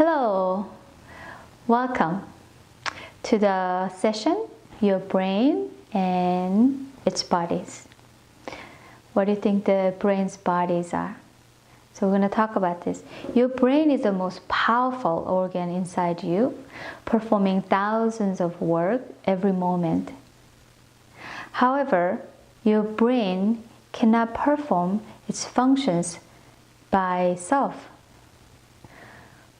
Hello, welcome to the session, Your Brain and Its Bodies. What do you think the brain's bodies are? So we're going to talk about this. Your brain is the most powerful organ inside you, performing thousands of work every moment. However, your brain cannot perform its functions by itself.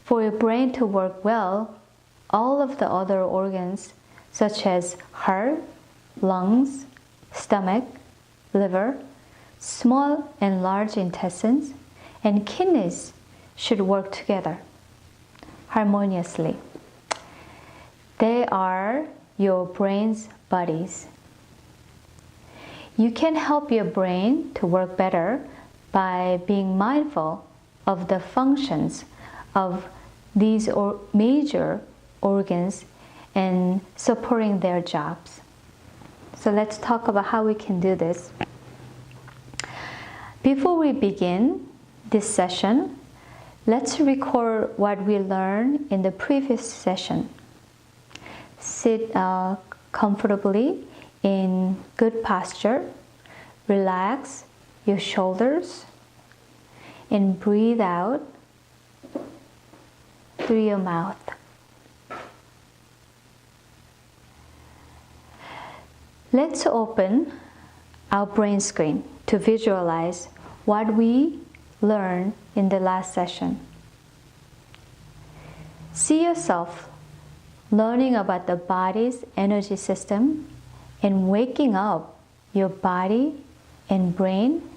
For your brain to work well, all of the other organs, such as heart, lungs, stomach, liver, small and large intestines, and kidneys should work together harmoniously. They are your brain's bodies. You can help your brain to work better by being mindful of the functions of these major organs and supporting their jobs. So let's talk about how we can do this. Before we begin this session, let's record what we learned in the previous session. Sit comfortably in good posture, relax your shoulders, and breathe out through your mouth. Let's open our brain screen to visualize what we learned in the last session. See yourself learning about the body's energy system and waking up your body and brain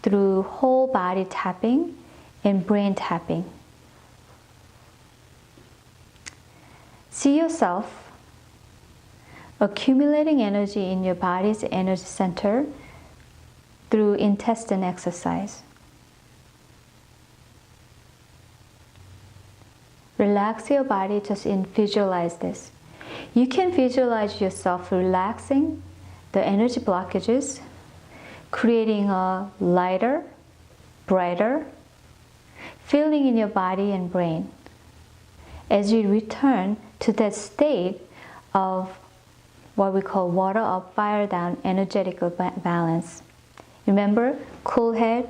through whole body tapping and brain tapping. See yourself accumulating energy in your body's energy center through intestine exercise. Relax your body, just visualize this. You can visualize yourself relaxing the energy blockages, creating a lighter, brighter feeling in your body and brain as you return to that state of what we call water up, fire down, energetical balance. Remember, cool head,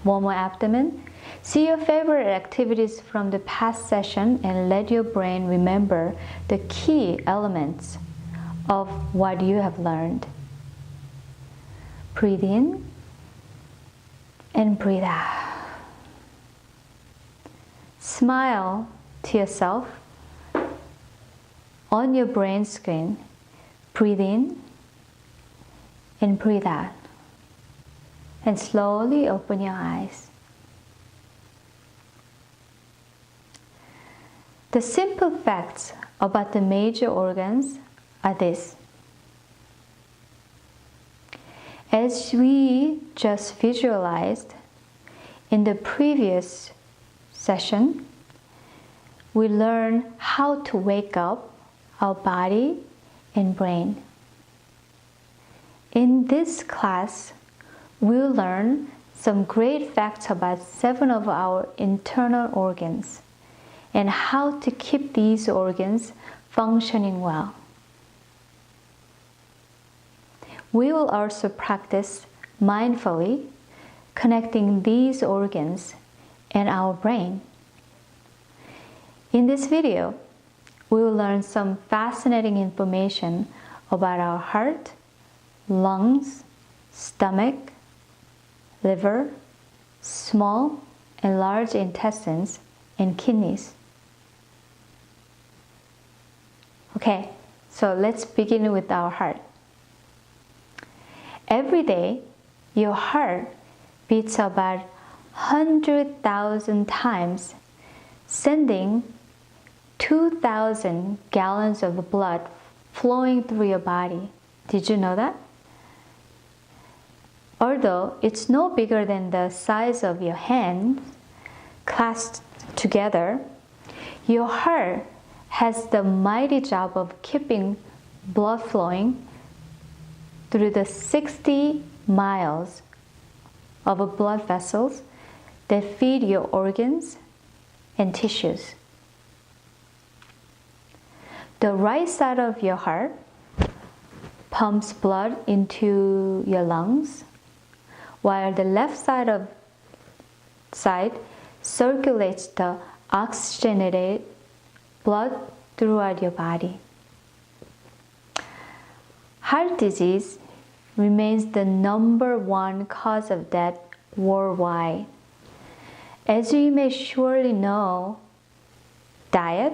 warmer abdomen. See your favorite activities from the past session and let your brain remember the key elements of what you have learned. Breathe in and breathe out. Smile to yourself on your brain screen. Breathe in and breathe out. And slowly open your eyes. The simple facts about the major organs are this. As we just visualized in the previous session, we learned how to wake up our body and brain. In this class, we'll learn some great facts about 7 of our internal organs and how to keep these organs functioning well. We will also practice mindfully connecting these organs and our brain. In this video, we will learn some fascinating information about our heart, lungs, stomach, liver, small and large intestines, and kidneys. Okay, so let's begin with our heart. Every day, your heart beats about 100,000 times, sending 2,000 gallons of blood flowing through your body. Did you know that? Although it's no bigger than the size of your hand clasped together, your heart has the mighty job of keeping blood flowing through the 60 miles of blood vessels that feed your organs and tissues. The right side of your heart pumps blood into your lungs, while the left side circulates the oxygenated blood throughout your body. Heart disease remains the #1 cause of death worldwide. As you may surely know, diet,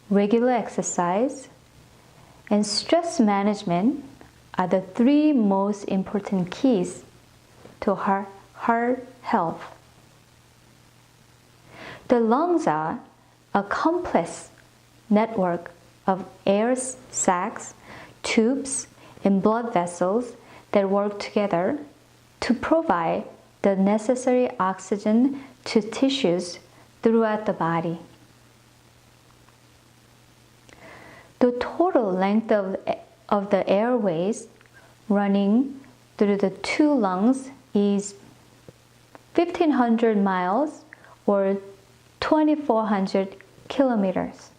regular exercise, and stress management are the 3 most important keys to heart health. The lungs are a complex network of air sacs, tubes, and blood vessels that work together to provide the necessary oxygen to tissues throughout the body. The total length of the airways running through the 2 lungs is 1,500 miles or 2,400 kilometers.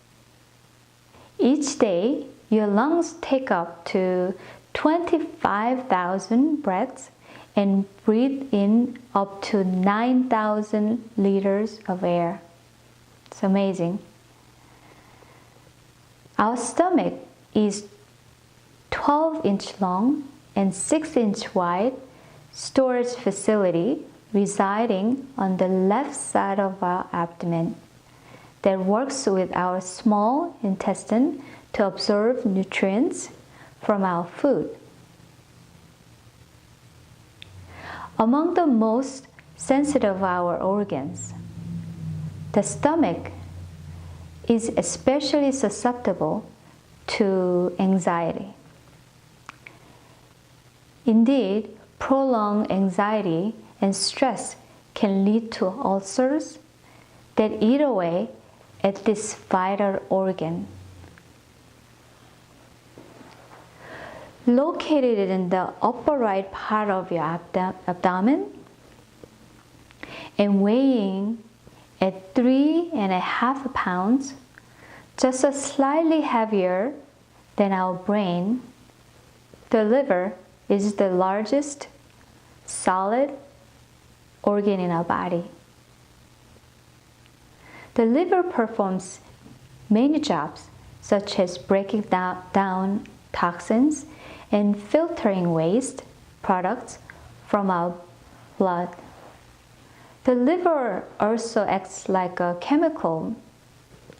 Each day, your lungs take up to 25,000 breaths and breathe in up to 9,000 liters of air. It's amazing. Our stomach is 12-inch long and 6-inch wide storage facility residing on the left side of our abdomen that works with our small intestine to absorb nutrients from our food. Among the most sensitive of our organs, the stomach is especially susceptible to anxiety. Indeed, prolonged anxiety and stress can lead to ulcers that eat away at this vital organ. Located in the upper right part of your abdomen and weighing at 3.5 pounds, just a slightly heavier than our brain, the liver is the largest solid organ in our body. The liver performs many jobs, such as breaking down toxins and filtering waste products from our blood. The liver also acts like a chemical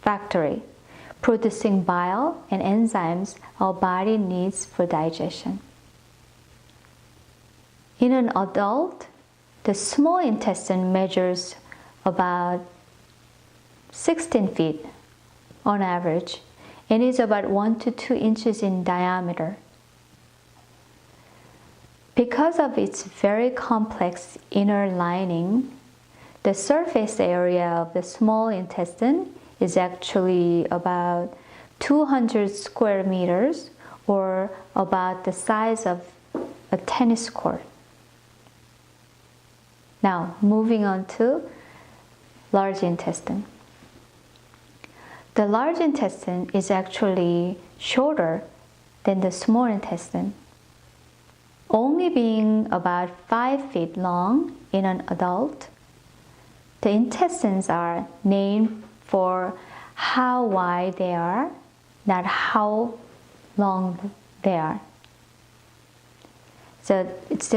factory, producing bile and enzymes our body needs for digestion. In an adult, the small intestine measures about 16 feet on average and is about 1 to 2 inches in diameter. Because of its very complex inner lining, the surface area of the small intestine is actually about 200 square meters or about the size of a tennis court. Now, moving on to large intestine. The large intestine is actually shorter than the small intestine, only being about 5 feet long in an adult. The intestines are named for how wide they are, not how long they are. So it's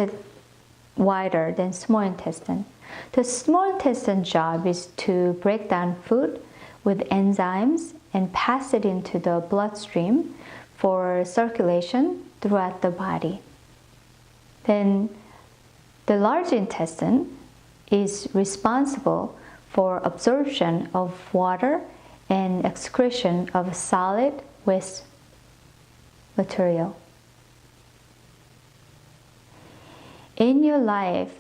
wider than small intestine. The small intestine job is to break down food with enzymes and pass it into the bloodstream for circulation throughout the body. Then the large intestine is responsible for absorption of water and excretion of solid waste material. In your life,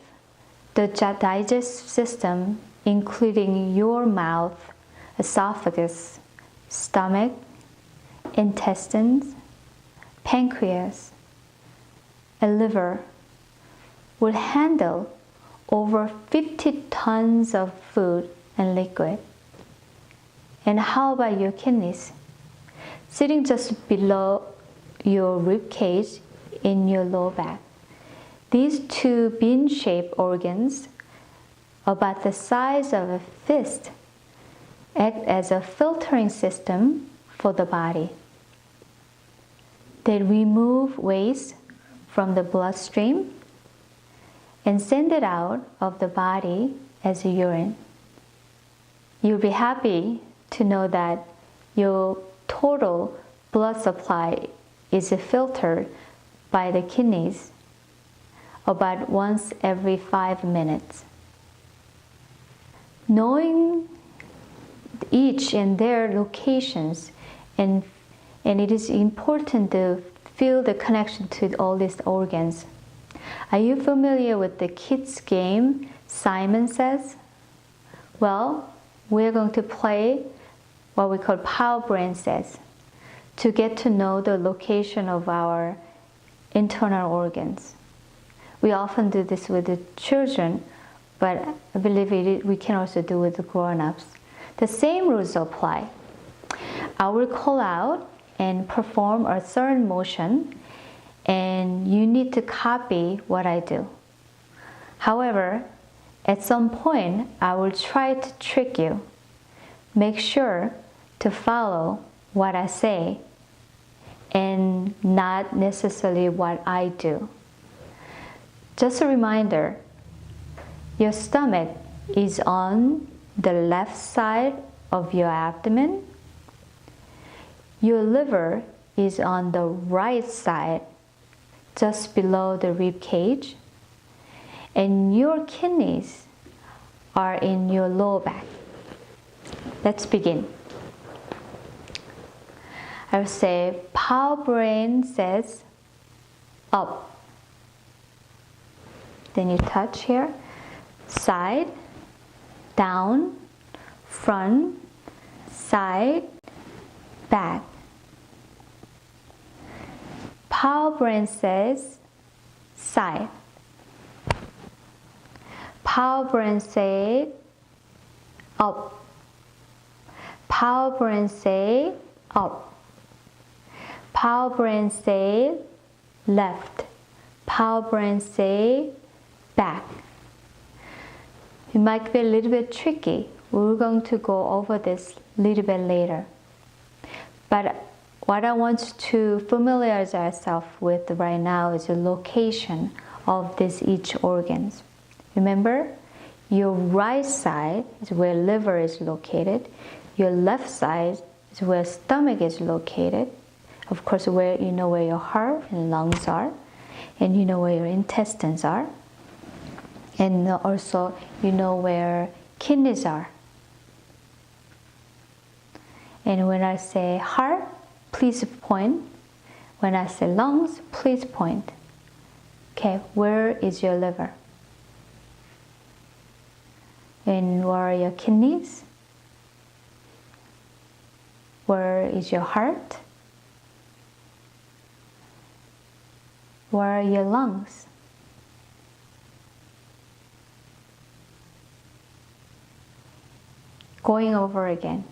the digestive system, including your mouth, esophagus, stomach, intestines, pancreas, and liver, will handle over 50 tons of food and liquid. And how about your kidneys? sitting just below your rib cage in your low back. These two bean-shaped organs, about the size of a fist, act as a filtering system for the body. They remove waste from the bloodstream and send it out of the body as urine. You'll be happy to know that your total blood supply is filtered by the kidneys about once every 5 minutes. Knowing each and their locations, and it is important to feel the connection to all these organs. Are you familiar with the kids game Simon Says? Well, we're going to play what we call Power Brain Says to get to know the location of our internal organs. We often do this with the children, but I believe we can also do with the grown-ups. The same rules apply. I will call out and perform a certain motion, and you need to copy what I do. However, at some point, I will try to trick you. Make sure to follow what I say and not necessarily what I do. Just a reminder, your stomach is on the left side of your abdomen. Your liver is on the right side, just below the rib cage. And your kidneys are in your lower back. Let's begin. I will say, Power Brain Says up. Then you touch here, side, down, front, side, back. Power Brain Says side. Power Brain Says up. Power Brain Says up. Power Brain Says left. Power Brain Says back. It might be a little bit tricky. We're going to go over this a little bit later. But what I want to familiarize ourselves with right now is the location of these each organs. Remember, your right side is where liver is located. Your left side is where stomach is located. Of course, where you know where your heart and lungs are, and you know where your intestines are. And also, you know where kidneys are. And when I say heart, please point. When I say lungs, please point. Okay, where is your liver? And where are your kidneys? Where is your heart? Where are your lungs? Going over again.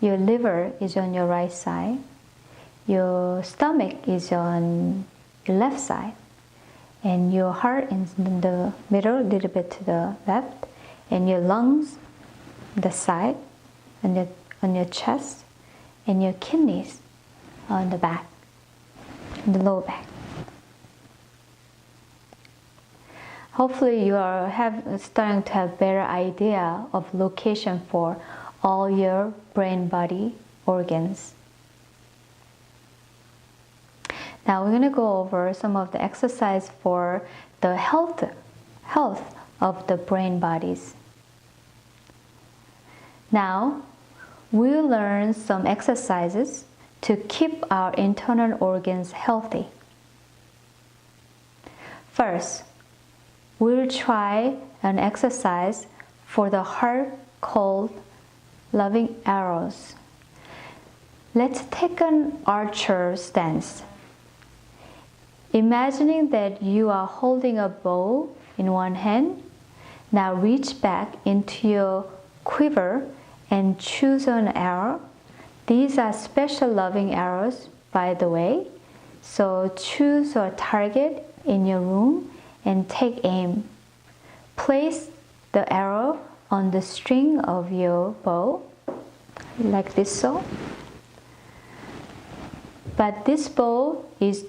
Your liver is on your right side. Your stomach is on your left side. And your heart is in the middle, a little bit to the left. And your lungs, the side, and on your chest. And your kidneys on the back, in the lower back. Hopefully you are starting to have better idea of location for all your brain body organs. Now we're going to go over some of the exercise for the health of the brain bodies. Now we'll learn some exercises to keep our internal organs healthy. First, we'll try an exercise for the heart called loving arrows. Let's take an archer stance. Imagining that you are holding a bow in one hand. Now reach back into your quiver and choose an arrow These are special loving arrows, by the way. So choose a target in your room and take aim. Place the arrow on the string of your bow, like this so. But this bow is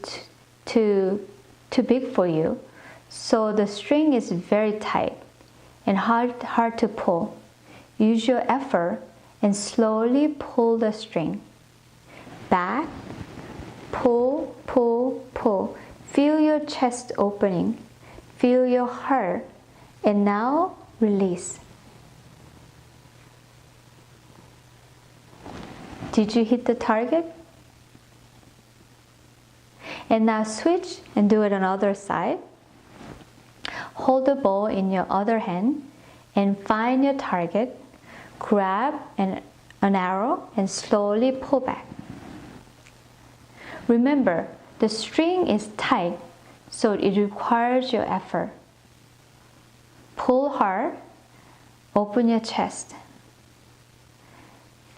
too big for you, so the string is very tight and hard to pull. Use your effort and slowly pull the string. Back, pull, pull, pull. Feel your chest opening. Feel your heart. And now release. Did you hit the target? And now switch and do it on the other side. Hold the bow in your other hand and find your target. Grab an arrow and slowly pull back. Remember, the string is tight, so it requires your effort. Pull hard, open your chest.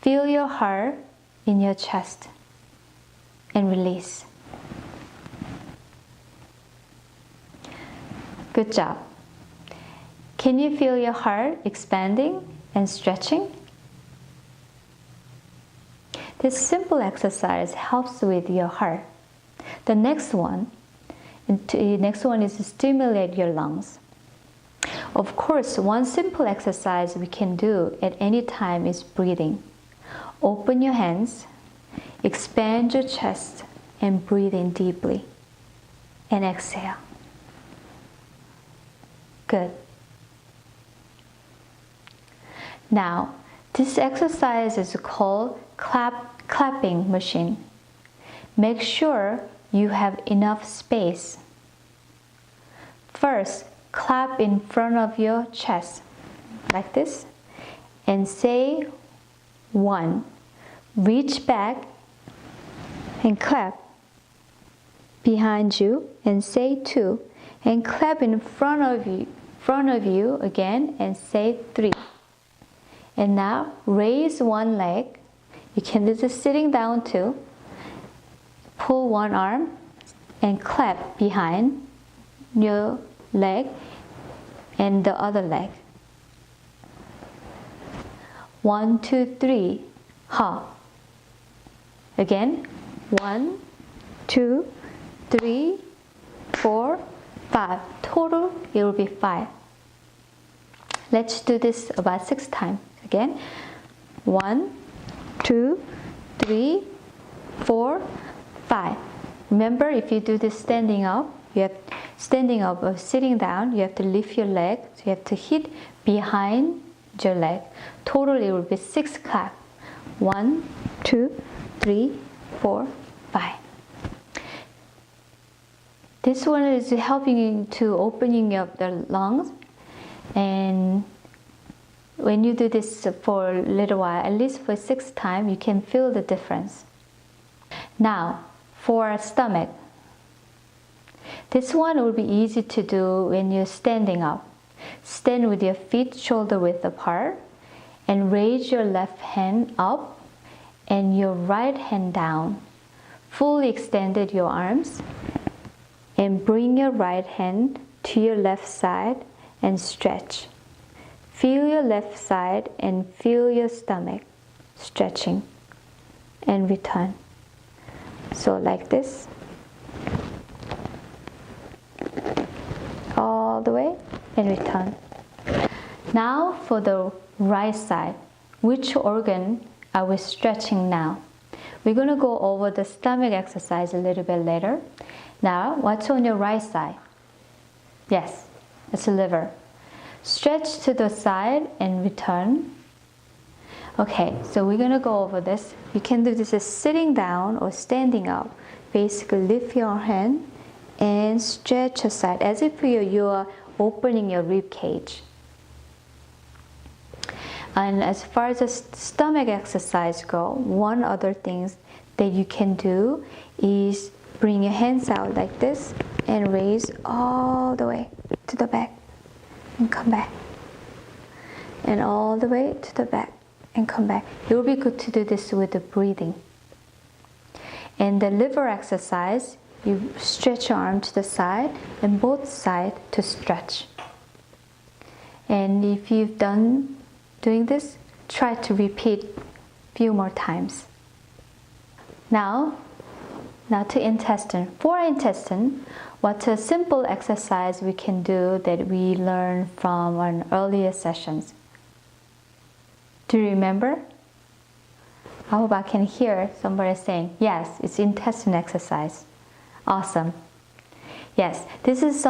Feel your heart in your chest and release. Good job. Can you feel your heart expanding and stretching? This simple exercise helps with your heart. The next one is to stimulate your lungs. Of course, one simple exercise we can do at any time is breathing. Open your hands, expand your chest, and breathe in deeply. And exhale. Good. Now, this exercise is called clapping machine. Make sure you have enough space. First, clap in front of your chest, like this, and say 1. Reach back and clap behind you and say 2. And clap in front of you again and say 3. And now raise one leg. You can do this sitting down too. Pull one arm and clap behind your leg and the other leg. 1, 2, 3, ha. Again, 1, 2, 3, 4, 5. Total, it will be 5. Let's do this about 6 times. Again, 1, 2, 3, 4, 5. Remember, if you do this standing up or sitting down, you have to lift your leg. So you have to hit behind your leg. Total, it will be 6 clap. 1, 2, 3, 4, 5. This one is helping you to opening up the lungs, and when you do this for a little while, at least for 6 times, you can feel the difference. Now, for our stomach, this one will be easy to do when you're standing up. Stand with your feet shoulder width apart and raise your left hand up and your right hand down. Fully extended your arms and bring your right hand to your left side and stretch. Feel your left side and feel your stomach stretching and return. So like this. All the way and return. Now for the right side. Which organ are we stretching now? We're going to go over the stomach exercise a little bit later. Now, what's on your right side? Yes, it's the liver. Stretch to the side and return. Okay, so we're going to go over this. You can do this as sitting down or standing up. Basically, lift your hand and stretch aside as if you are opening your rib cage. And as far as the stomach exercise go, one other thing that you can do is bring your hands out like this and raise all the way to the back and come back. And all the way to the back and come back. It will be good to do this with the breathing. And the liver exercise, you stretch your arm to the side and both sides to stretch. And if you've done doing this, try to repeat a few more times. Now to intestine. For intestine, what's a simple exercise we can do that we learned from our earlier sessions? Do you remember? I hope I can hear somebody saying, yes, it's intestine exercise. Awesome. Yes, this is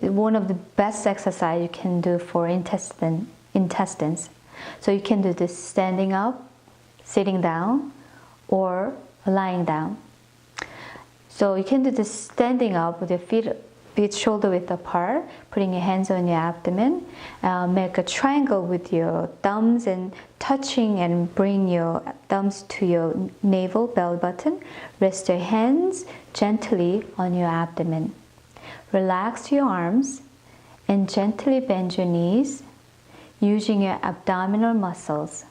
one of the best exercise you can do for intestines. So you can do this standing up, sitting down, or lying down. So you can do this standing up with your feet shoulder width apart, putting your hands on your abdomen. Make a triangle with your thumbs and touching, and bring your thumbs to your navel, belly button. Rest your hands gently on your abdomen. Relax your arms and gently bend your knees using your abdominal muscles.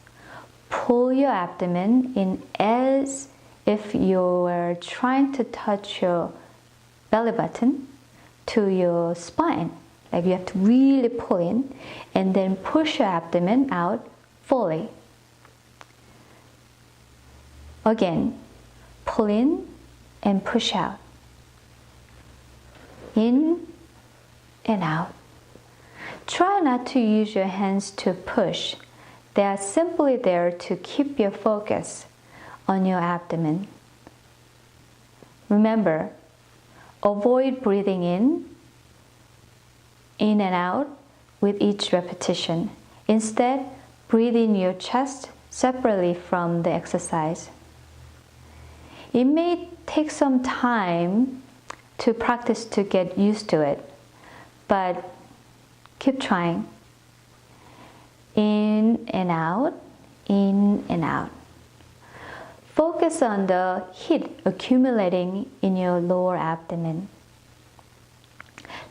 Pull your abdomen in as if you were trying to touch your belly button to your spine. Like you have to really pull in and then push your abdomen out fully. Again, pull in and push out. In and out. Try not to use your hands to push. They are simply there to keep your focus on your abdomen. Remember, avoid breathing in and out with each repetition. Instead, breathe in your chest separately from the exercise. It may take some time to practice to get used to it, but keep trying. In and out, in and out. Focus on the heat accumulating in your lower abdomen.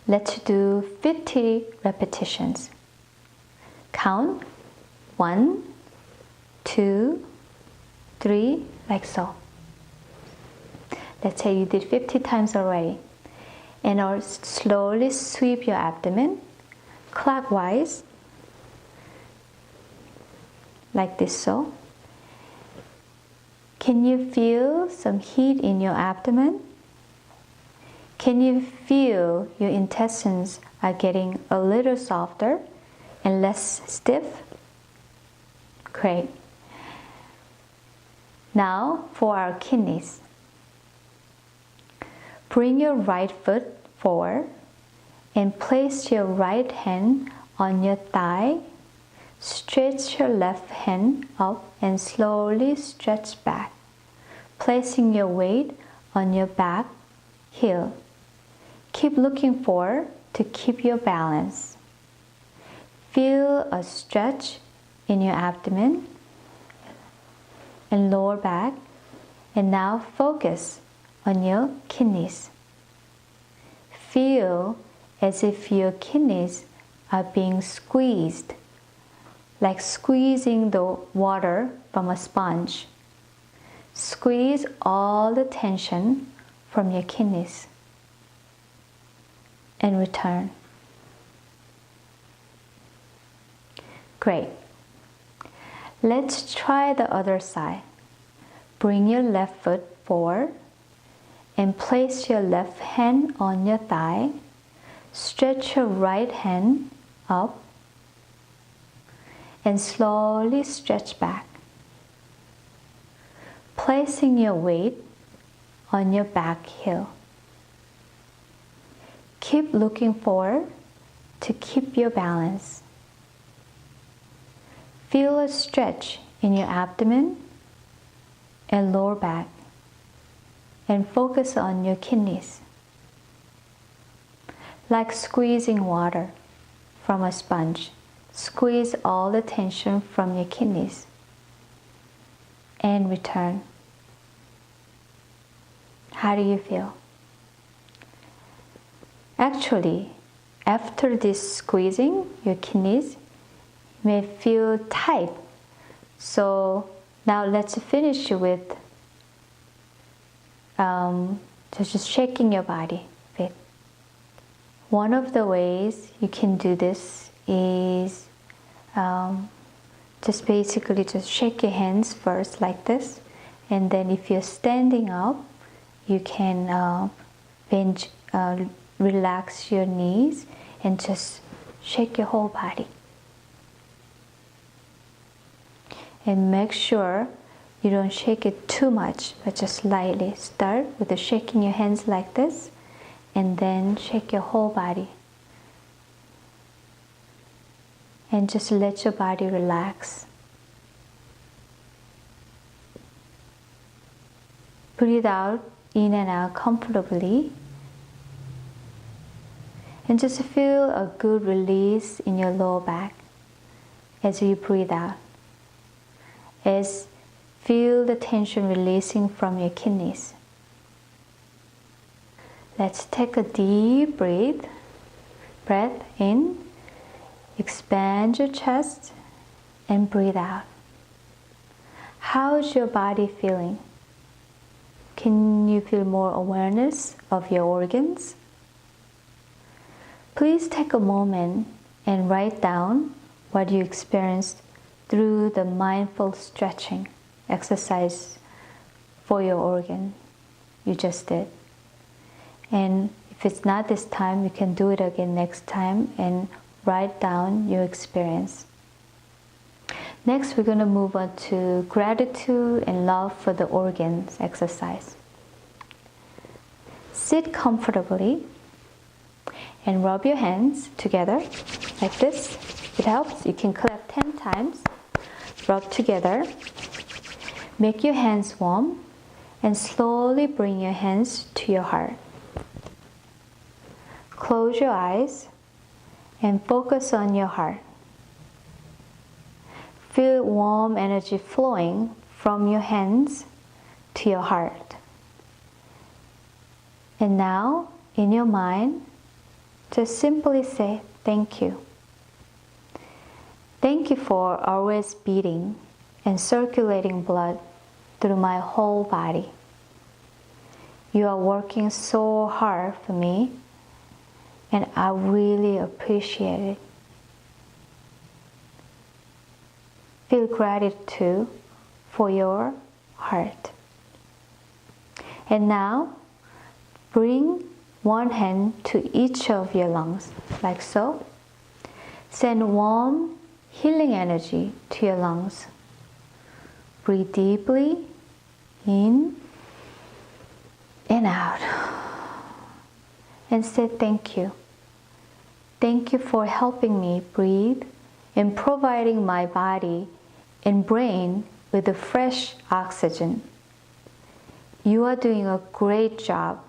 Let's do 50 repetitions. Count 1, 2, 3, like so. Let's say you did 50 times already. And now slowly sweep your abdomen clockwise, like this so. Can you feel some heat in your abdomen? Can you feel your intestines are getting a little softer and less stiff? Great. Now for our kidneys. Bring your right foot forward and place your right hand on your thigh. Stretch your left hand up and slowly stretch back, placing your weight on your back heel. Keep looking forward to keep your balance. Feel a stretch in your abdomen and lower back, and now focus on your kidneys. Feel as if your kidneys are being squeezed, like squeezing the water from a sponge. Squeeze all the tension from your kidneys and return. Great. Let's try the other side. Bring your left foot forward and place your left hand on your thigh. Stretch your right hand up and slowly stretch back, placing your weight on your back heel. Keep looking forward to keep your balance. Feel a stretch in your abdomen and lower back, and focus on your kidneys, like squeezing water from a sponge. Squeeze all the tension from your kidneys and return. How do you feel? Actually, after this squeezing your kidneys, you may feel tight, So now let's finish with just shaking your body a bit. One of the ways you can do this is just basically just shake your hands first like this, and then if you're standing up, you can relax your knees and just shake your whole body. And make sure you don't shake it too much, but just lightly. Start with the shaking your hands like this, and then shake your whole body. And just let your body relax. Breathe out, in and out comfortably. And just feel a good release in your lower back as you breathe out. Feel the tension releasing from your kidneys. Let's take a deep breath in. Expand your chest and breathe out. How's your body feeling? Can you feel more awareness of your organs? Please take a moment and write down what you experienced through the mindful stretching exercise for your organ you just did. And if it's not this time, you can do it again next time and write down your experience. Next, we're going to move on to gratitude and love for the organs exercise. Sit comfortably and rub your hands together like this. It helps. You can clap 10 times. Rub together. Make your hands warm and slowly bring your hands to your heart. Close your eyes and focus on your heart. Feel warm energy flowing from your hands to your heart. And now, in your mind, just simply say, thank you. Thank you for always beating and circulating blood through my whole body. You are working so hard for me, and I really appreciate it. Feel gratitude for your heart. And now, bring one hand to each of your lungs, like so. Send warm, healing energy to your lungs. Breathe deeply in and out. And say thank you. Thank you for helping me breathe and providing my body and brain with the fresh oxygen. You are doing a great job,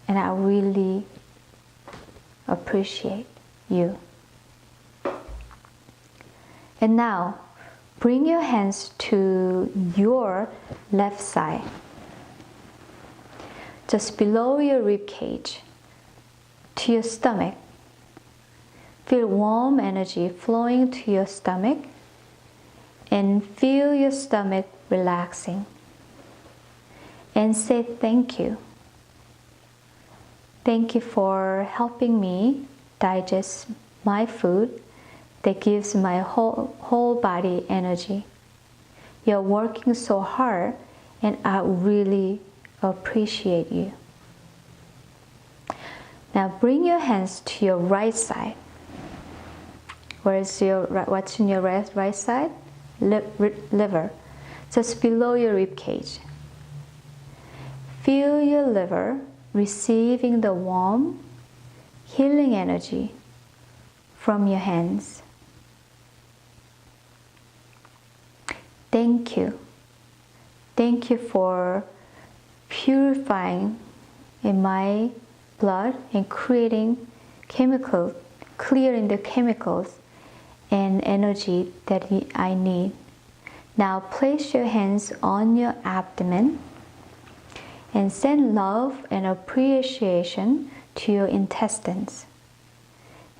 and I really appreciate you. And now, bring your hands to your left side, just below your rib cage, to your stomach. Feel warm energy flowing to your stomach and feel your stomach relaxing. And say thank you. Thank you for helping me digest my food that gives my whole body energy. You're working so hard, and I really appreciate you. Now bring your hands to your right side. What's in your right side? Liver, just below your rib cage. Feel your liver receiving the warm, healing energy from your hands. Thank you. Thank you for purifying in my blood and clearing the chemicals and energy that I need. Now place your hands on your abdomen and send love and appreciation to your intestines.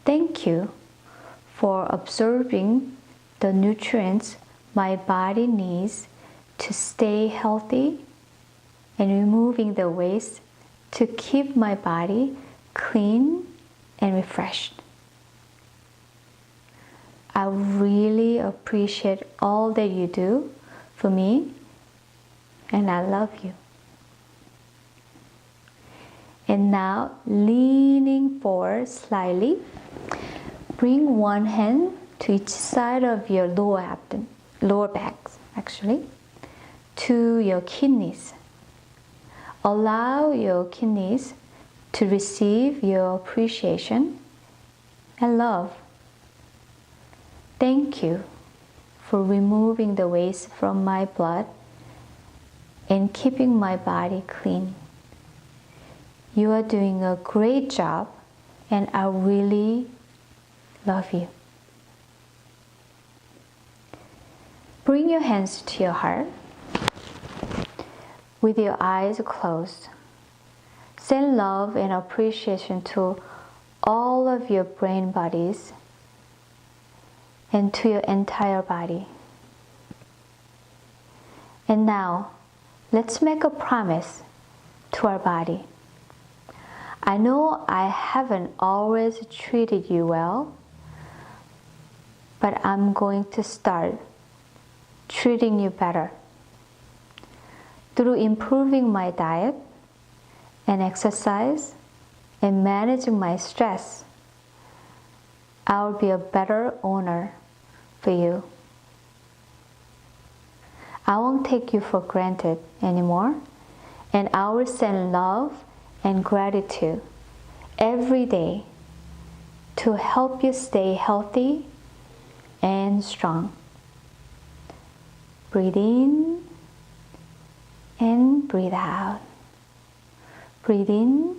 Thank you for absorbing the nutrients my body needs to stay healthy and removing the waste to keep my body clean and refreshed. I really appreciate all that you do for me, and I love you. And now, leaning forward slightly, bring one hand to each side of your lower back, to your kidneys. Allow your kidneys to receive your appreciation and love. Thank you for removing the waste from my blood and keeping my body clean. You are doing a great job, and I really love you. Bring your hands to your heart with your eyes closed. Send love and appreciation to all of your brain bodies and to your entire body. And now, let's make a promise to our body. I know I haven't always treated you well, but I'm going to start treating you better. Through improving my diet and exercise and managing my stress, I'll be a better owner for you. I won't take you for granted anymore, and I will send love and gratitude every day to help you stay healthy and strong. Breathe in and breathe out. Breathe in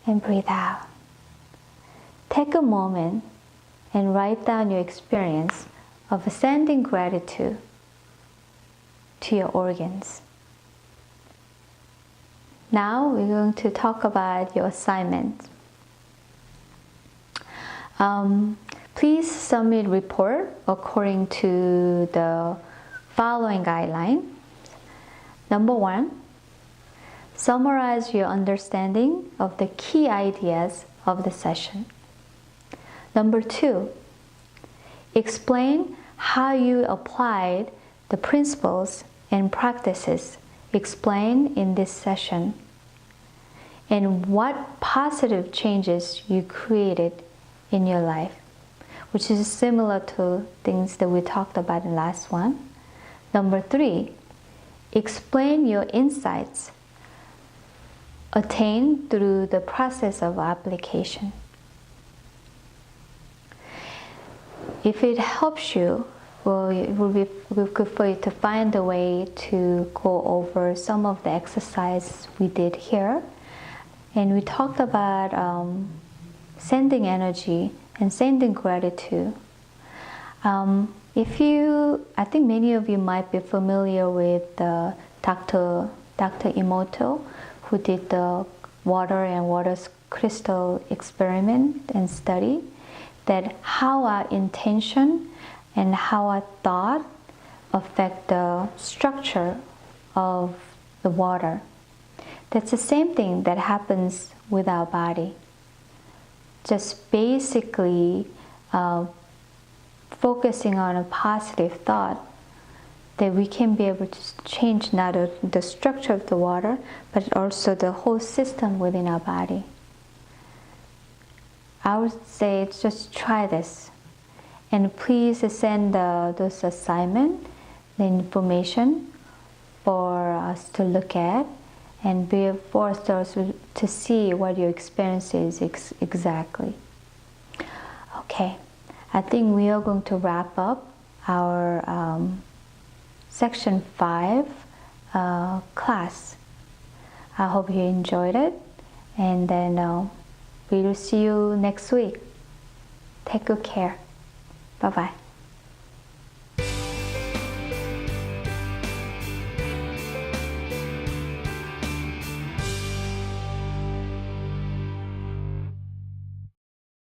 and breathe out. Take a moment and write down your experience of sending gratitude to your organs. Now we're going to talk about your assignment. Please submit report according to the following guideline. Number 1, summarize your understanding of the key ideas of the session. Number 2, explain how you applied the principles and practices explained in this session and what positive changes you created in your life, which is similar to things that we talked about in the last one. Number 3, explain your insights attained through the process of application. If it helps you, well, it will be good for you to find a way to go over some of the exercises we did here. And we talked about sending energy and sending gratitude. I think many of you might be familiar with Dr. Emoto, who did the water and water crystal experiment and study, that how our intention and how our thought affect the structure of the water. That's the same thing that happens with our body. Just basically focusing on a positive thought, that we can be able to change not the structure of the water, but also the whole system within our body. I would say just try this. And please send those assignment, the information for us to look at and be forced also to see what your experience is exactly. Okay, I think we are going to wrap up our section 5 class. I hope you enjoyed it, and then we will see you next week. Take good care. Bye-bye.